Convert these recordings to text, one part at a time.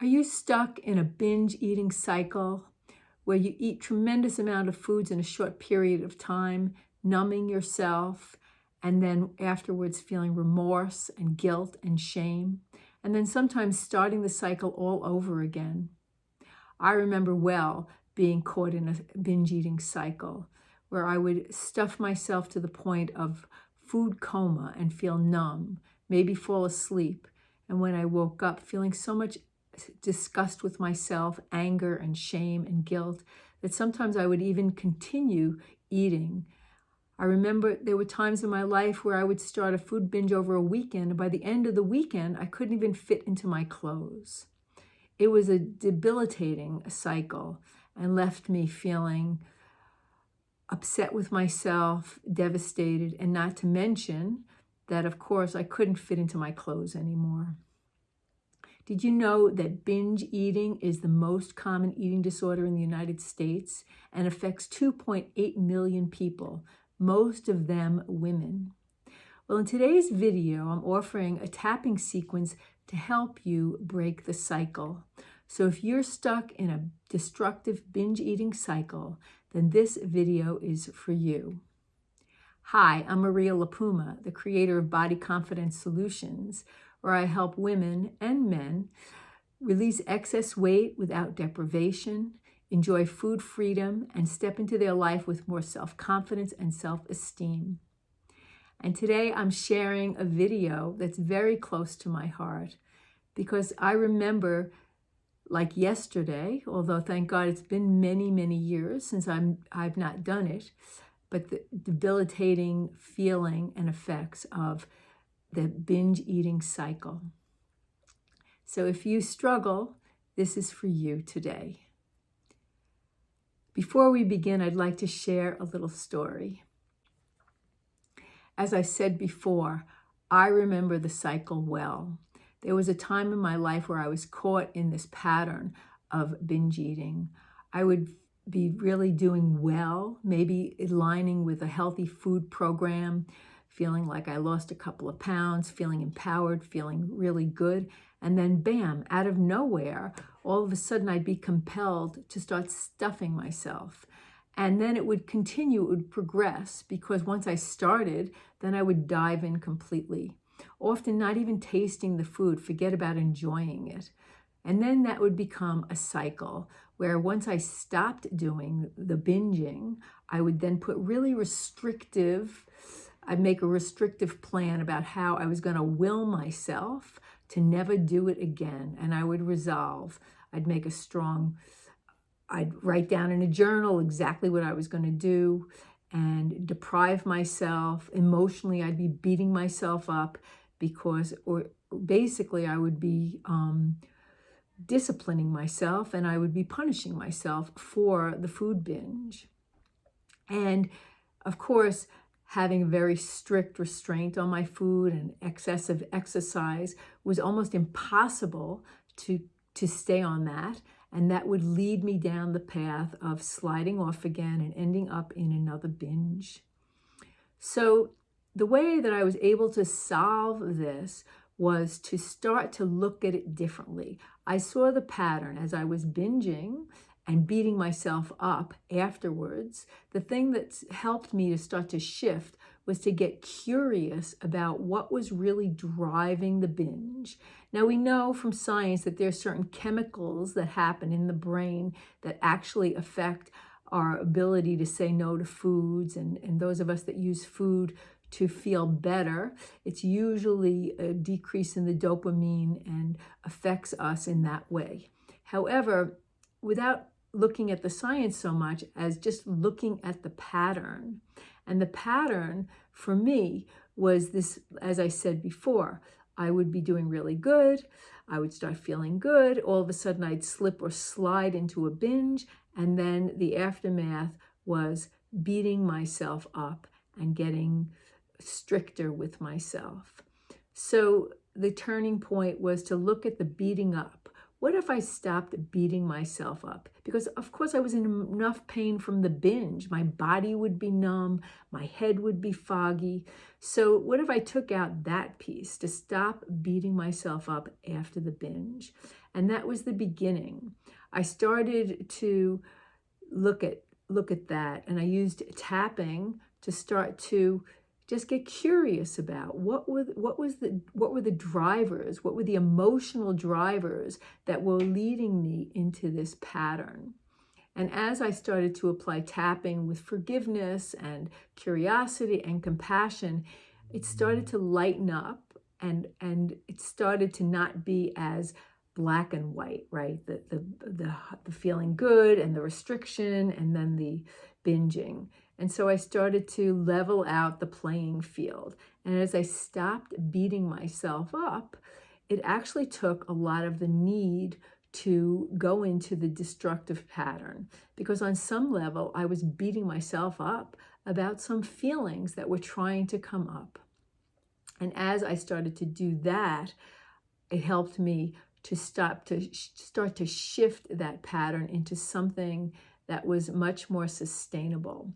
Are you stuck in a binge eating cycle where you eat tremendous amount of foods in a short period of time, numbing yourself, and then afterwards feeling remorse and guilt and shame, and then sometimes starting the cycle all over again? I remember well being caught in a binge eating cycle where I would stuff myself to the point of food coma and feel numb, maybe fall asleep, and when I woke up feeling so much disgust with myself, anger and shame and guilt, that sometimes I would even continue eating. I remember there were times in my life where I would start a food binge over a weekend, and by the end of the weekend, I couldn't even fit into my clothes. It was a debilitating cycle and left me feeling upset with myself, devastated, and not to mention that, of course, I couldn't fit into my clothes anymore. Did you know that binge eating is the most common eating disorder in the United States and affects 2.8 million people, most of them women? Well, in today's video, I'm offering a tapping sequence to help you break the cycle. So if you're stuck in a destructive binge eating cycle, then this video is for you. Hi, I'm Maria LiPuma, the creator of Body Confidence Solutions, where I help women and men release excess weight without deprivation, enjoy food freedom, and step into their life with more self-confidence and self-esteem. And today I'm sharing a video that's very close to my heart because I remember, like yesterday, although thank God it's been many, many years since I've not done it, but the debilitating feeling and effects of the binge eating cycle. So if you struggle, this is for you today. Before we begin, I'd like to share a little story. As I said before, I remember the cycle well. There was a time in my life where I was caught in this pattern of binge eating. I would be really doing well, maybe aligning with a healthy food program, feeling like I lost a couple of pounds, feeling empowered, feeling really good. And then bam, out of nowhere, all of a sudden I'd be compelled to start stuffing myself. And then it would continue, it would progress, because once I started, then I would dive in completely. Often not even tasting the food, forget about enjoying it. And then that would become a cycle where once I stopped doing the binging, I would then put really I'd make a restrictive plan about how I was going to will myself to never do it again. And I would resolve. I'd write down in a journal exactly what I was going to do and deprive myself. Emotionally, I'd be beating myself up or basically I would be disciplining myself and I would be punishing myself for the food binge. And of course, having very strict restraint on my food and excessive exercise was almost impossible to stay on that. And that would lead me down the path of sliding off again and ending up in another binge. So the way that I was able to solve this was to start to look at it differently. I saw the pattern as I was binging and beating myself up afterwards. The thing that helped me to start to shift was to get curious about what was really driving the binge. Now we know from science that there are certain chemicals that happen in the brain that actually affect our ability to say no to foods, and those of us that use food to feel better, it's usually a decrease in the dopamine and affects us in that way. However, without looking at the science so much as just looking at the pattern. And the pattern for me was this, as I said before, I would be doing really good. I would start feeling good. All of a sudden I'd slip or slide into a binge. And then the aftermath was beating myself up and getting stricter with myself. So the turning point was to look at the beating up. What if I stopped beating myself up? Because of course I was in enough pain from the binge. My body would be numb, my head would be foggy. So what if I took out that piece to stop beating myself up after the binge? And that was the beginning. I started to look at that, and I used tapping to start to just get curious about what were the drivers, what were the emotional drivers that were leading me into this pattern. And as I started to apply tapping with forgiveness and curiosity and compassion, it started to lighten up, and it started to not be as black and white, right? The feeling good and the restriction and then the binging. And so I started to level out the playing field. And as I stopped beating myself up, it actually took a lot of the need to go into the destructive pattern, because on some level I was beating myself up about some feelings that were trying to come up. And as I started to do that, it helped me to start to shift that pattern into something that was much more sustainable.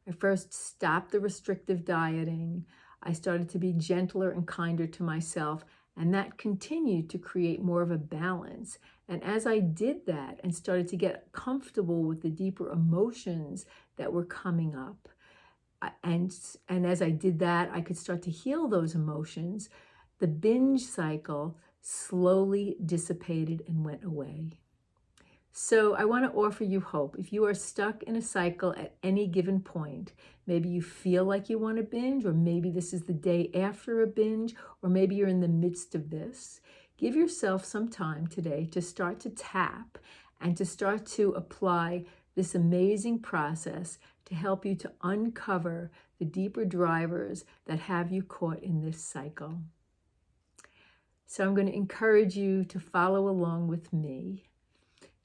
I first stopped the restrictive dieting. I started to be gentler and kinder to myself, and that continued to create more of a balance. And as I did that and started to get comfortable with the deeper emotions that were coming up, and as I did that, I could start to heal those emotions. The binge cycle slowly dissipated and went away. So I want to offer you hope. If you are stuck in a cycle at any given point, maybe you feel like you want to binge, or maybe this is the day after a binge, or maybe you're in the midst of this, give yourself some time today to start to tap and to start to apply this amazing process to help you to uncover the deeper drivers that have you caught in this cycle. So I'm going to encourage you to follow along with me,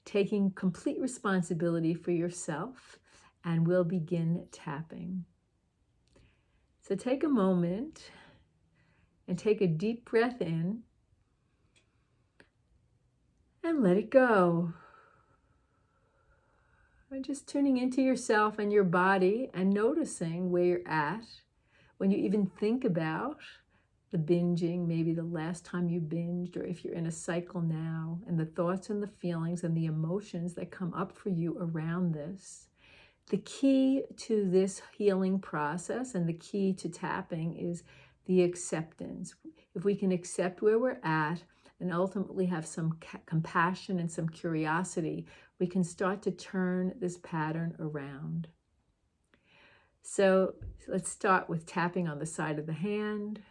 taking complete responsibility for yourself, and we'll begin tapping. So take a moment and take a deep breath in and let it go. And just tuning into yourself and your body and noticing where you're at when you even think about the binging, maybe the last time you binged, or if you're in a cycle now, and the thoughts and the feelings and the emotions that come up for you around this. The key to this healing process and the key to tapping is the acceptance. If we can accept where we're at and ultimately have some compassion and some curiosity, we can start to turn this pattern around. So let's start with tapping on the side of the hand.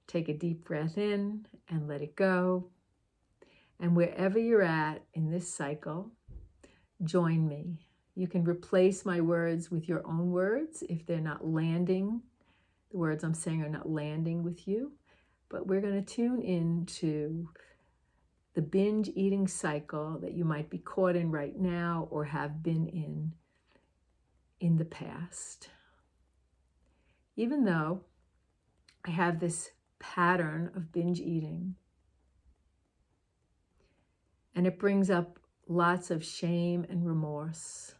Take a deep breath in and let it go. And wherever you're at in this cycle, join me. You can replace my words with your own words if they're not landing. The words I'm saying are not landing with you. But we're going to tune into the binge eating cycle that you might be caught in right now or have been in the past. Even though I have this pattern of binge eating, and it brings up lots of shame and remorse.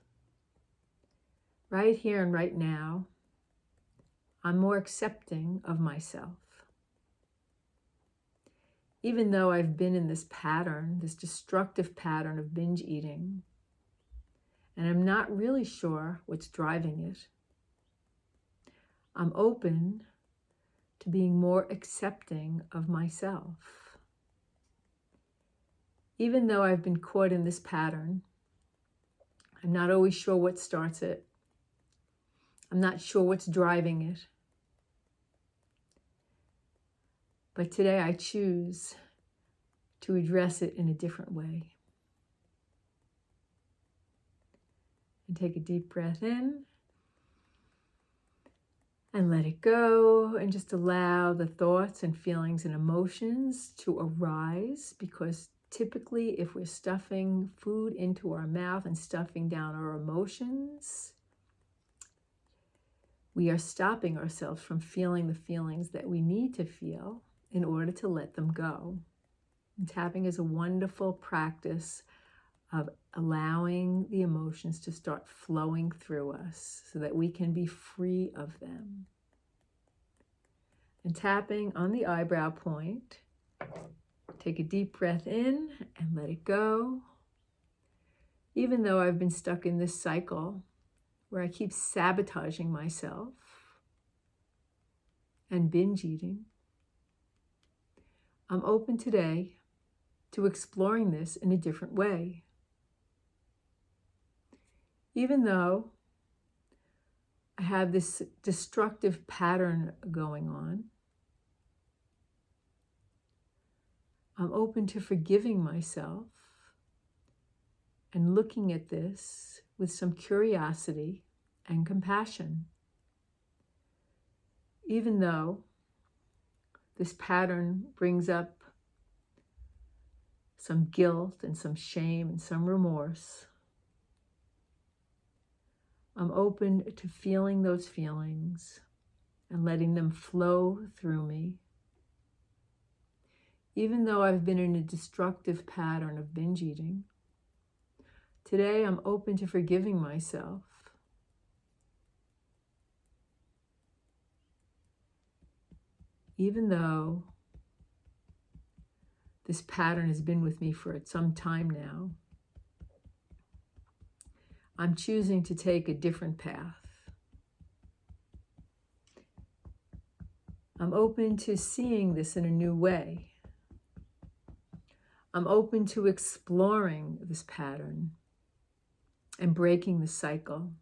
Right here and right now, I'm more accepting of myself. Even though I've been in this pattern, this destructive pattern of binge eating, and I'm not really sure what's driving it, I'm open to being more accepting of myself. Even though I've been caught in this pattern, I'm not always sure what starts it. I'm not sure what's driving it. But today I choose to address it in a different way. And take a deep breath in. And let it go, and just allow the thoughts and feelings and emotions to arise, because typically if we're stuffing food into our mouth and stuffing down our emotions, we are stopping ourselves from feeling the feelings that we need to feel in order to let them go. And tapping is a wonderful practice of allowing the emotions to start flowing through us so that we can be free of them. And tapping on the eyebrow point, take a deep breath in and let it go. Even though I've been stuck in this cycle where I keep sabotaging myself and binge eating, I'm open today to exploring this in a different way. Even though I have this destructive pattern going on, I'm open to forgiving myself and looking at this with some curiosity and compassion. Even though this pattern brings up some guilt and some shame and some remorse, I'm open to feeling those feelings and letting them flow through me. Even though I've been in a destructive pattern of binge eating, today I'm open to forgiving myself. Even though this pattern has been with me for some time now, I'm choosing to take a different path. I'm open to seeing this in a new way. I'm open to exploring this pattern and breaking the cycle.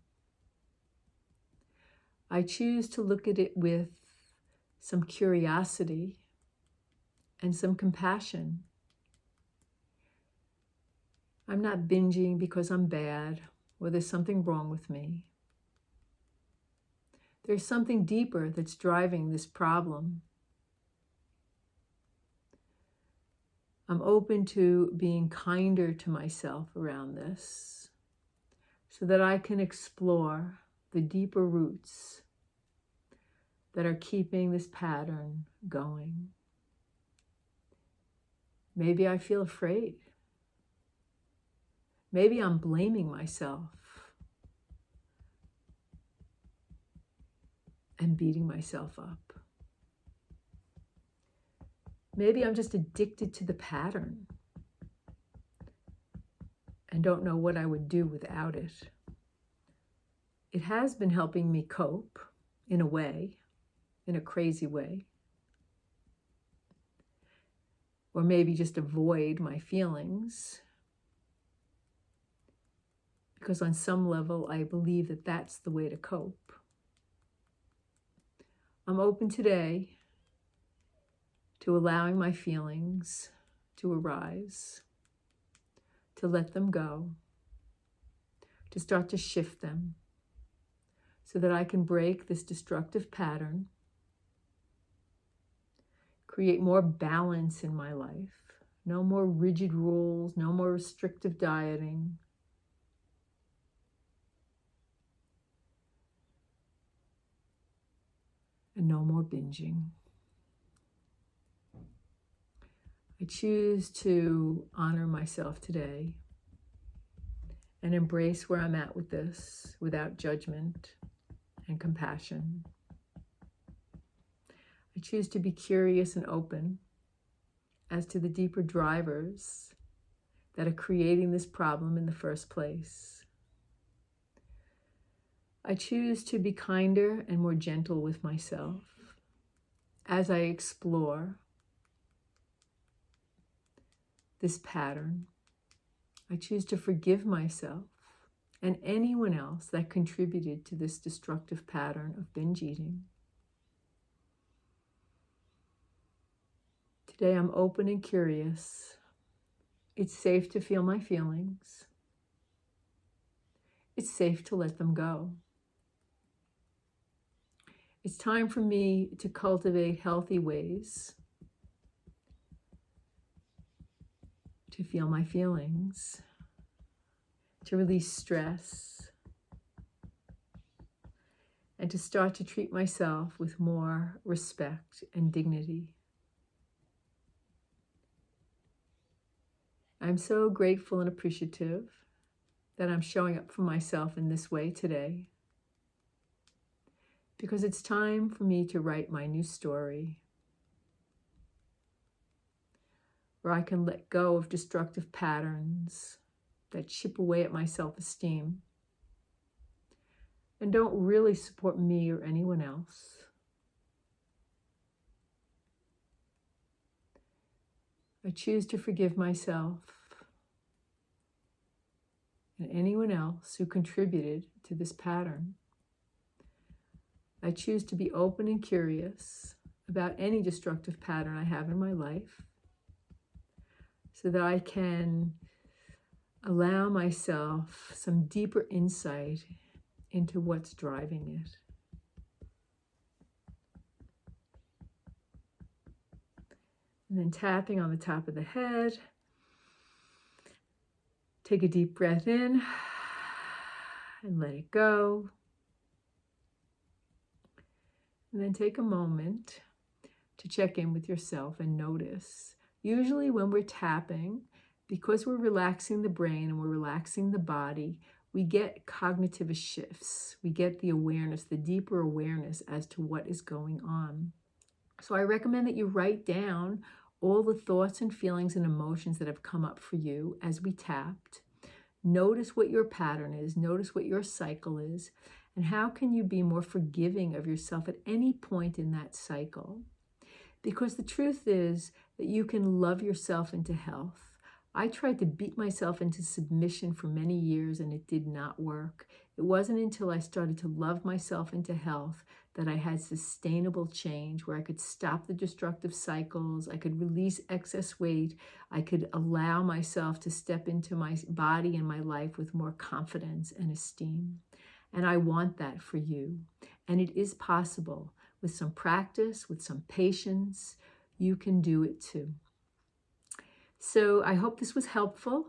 I choose to look at it with some curiosity and some compassion. I'm not binging because I'm bad or there's something wrong with me. There's something deeper that's driving this problem. I'm open to being kinder to myself around this so that I can explore the deeper roots that are keeping this pattern going. Maybe I feel afraid. Maybe I'm blaming myself and beating myself up. Maybe I'm just addicted to the pattern and don't know what I would do without it. It has been helping me cope in a way, in a crazy way. Or maybe just avoid my feelings. Because on some level, I believe that that's the way to cope. I'm open today to allowing my feelings to arise, to let them go, to start to shift them so that I can break this destructive pattern, create more balance in my life, no more rigid rules, no more restrictive dieting, and no more binging. I choose to honor myself today and embrace where I'm at with this without judgment and compassion. I choose to be curious and open as to the deeper drivers that are creating this problem in the first place. I choose to be kinder and more gentle with myself as I explore this pattern. I choose to forgive myself and anyone else that contributed to this destructive pattern of binge eating. Today I'm open and curious. It's safe to feel my feelings. It's safe to let them go. It's time for me to cultivate healthy ways to feel my feelings, to release stress, and to start to treat myself with more respect and dignity. I'm so grateful and appreciative that I'm showing up for myself in this way today, because it's time for me to write my new story, where I can let go of destructive patterns that chip away at my self-esteem and don't really support me or anyone else. I choose to forgive myself and anyone else who contributed to this pattern. I choose to be open and curious about any destructive pattern I have in my life, so that I can allow myself some deeper insight into what's driving it. And then tapping on the top of the head. Take a deep breath in and let it go. And then take a moment to check in with yourself and notice. Usually when we're tapping, because we're relaxing the brain and we're relaxing the body, we get cognitive shifts. We get the awareness, the deeper awareness as to what is going on. So I recommend that you write down all the thoughts and feelings and emotions that have come up for you as we tapped. Notice what your pattern is. Notice what your cycle is. And how can you be more forgiving of yourself at any point in that cycle? Because the truth is that you can love yourself into health. I tried to beat myself into submission for many years and it did not work. It wasn't until I started to love myself into health that I had sustainable change, where I could stop the destructive cycles, I could release excess weight, I could allow myself to step into my body and my life with more confidence and esteem. And I want that for you. And it is possible. With some practice, with some patience, you can do it too. So I hope this was helpful.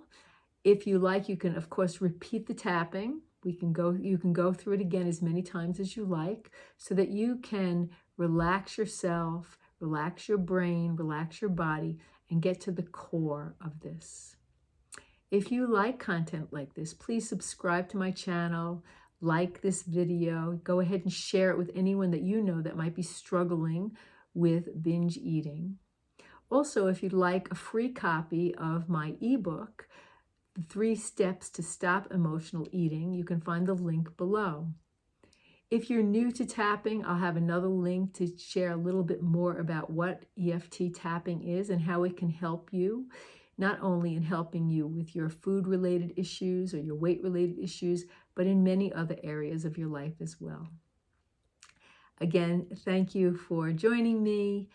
If you like, you can, of course, repeat the tapping. You can go through it again as many times as you like, so that you can relax yourself, relax your brain, relax your body, and get to the core of this. If you like content like this, please subscribe to my channel, like this video, go ahead and share it with anyone that you know that might be struggling with binge eating. Also, if you'd like a free copy of my ebook, The 3 Steps to Stop Emotional Eating, you can find the link below. If you're new to tapping, I'll have another link to share a little bit more about what EFT tapping is and how it can help you, not only in helping you with your food-related issues or your weight-related issues, but in many other areas of your life as well. Again, thank you for joining me.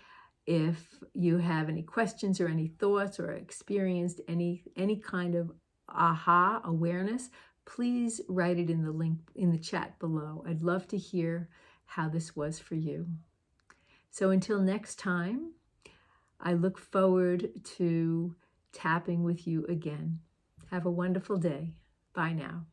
If you have any questions or any thoughts or experienced any kind of aha awareness, please write it in the link in the chat below. I'd love to hear how this was for you. So until next time, I look forward to tapping with you again. Have a wonderful day. Bye now.